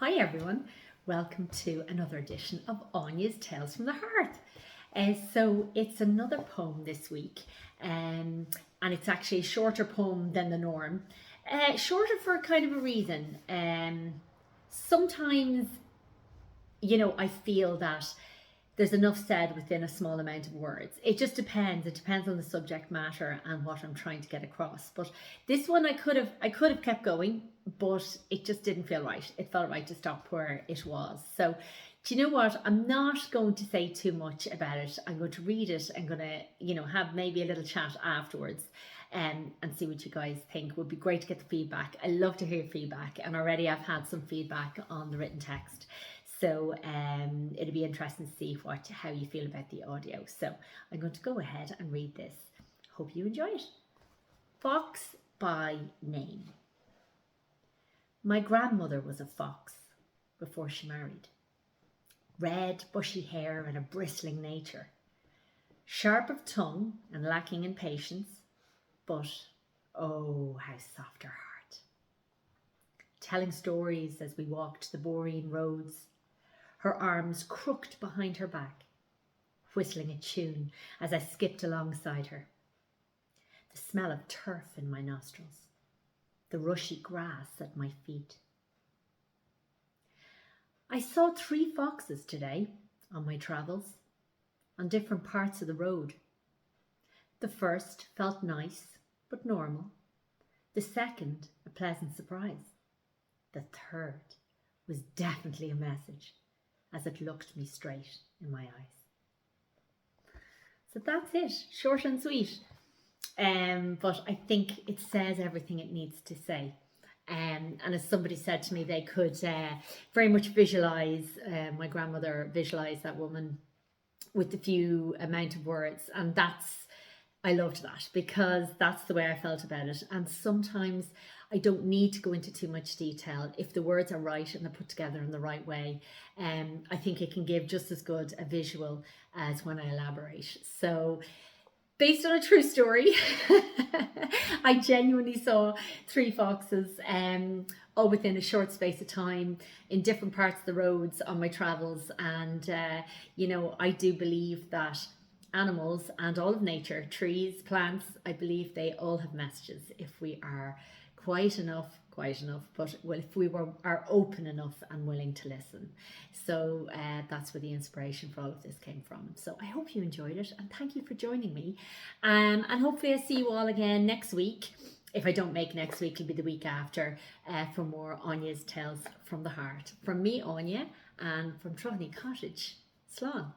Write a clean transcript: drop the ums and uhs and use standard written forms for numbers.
Hi everyone, welcome to another edition of Áine's Tales from the Hearth. So it's another poem this week, and it's actually a shorter poem than the norm. Shorter for kind of a reason. Sometimes, I feel that there's enough said within a small amount of words. It just depends. It depends on the subject matter and what I'm trying to get across. But this one I could have kept going, but it just didn't feel right. It felt right to stop where it was. So do you know what? I'm not going to say too much about it. I'm going to read it. I'm going to, have maybe a little chat afterwards. And see what you guys think. It would be great to get the feedback. I love to hear feedback, and already I've had some feedback on the written text. So it'll be interesting to see how you feel about the audio. So I'm going to go ahead and read this. Hope you enjoy it. Fox by name. My grandmother was a fox before she married. Red, bushy hair and a bristling nature. Sharp of tongue and lacking in patience, but oh, how soft her heart. Telling stories as we walked the borean roads, her arms crooked behind her back, whistling a tune as I skipped alongside her. The smell of turf in my nostrils, the rushy grass at my feet. I saw 3 foxes today on my travels, on different parts of the road. The first felt nice but normal. The second, a pleasant surprise. The third was definitely a message, as it looked me straight in my eyes. So that's it, short and sweet. But I think it says everything it needs to say. And as somebody said to me, they could very much visualise, my grandmother visualised that woman with the few amount of words. And I loved that, because that's the way I felt about it. And sometimes I don't need to go into too much detail. If the words are right and they're put together in the right way, I think it can give just as good a visual as when I elaborate. So, based on a true story, I genuinely saw 3 foxes all within a short space of time in different parts of the roads on my travels. And, I do believe that animals and all of nature, trees, plants, I believe they all have messages if we are quiet enough, but if we are open enough and willing to listen. So that's where the inspiration for all of this came from. So I hope you enjoyed it, and thank you for joining me. And hopefully I'll see you all again next week. If I don't make next week, it'll be the week after, for more Áine's Tales from the Heart. From me, Áine, and from Cottage. Slán.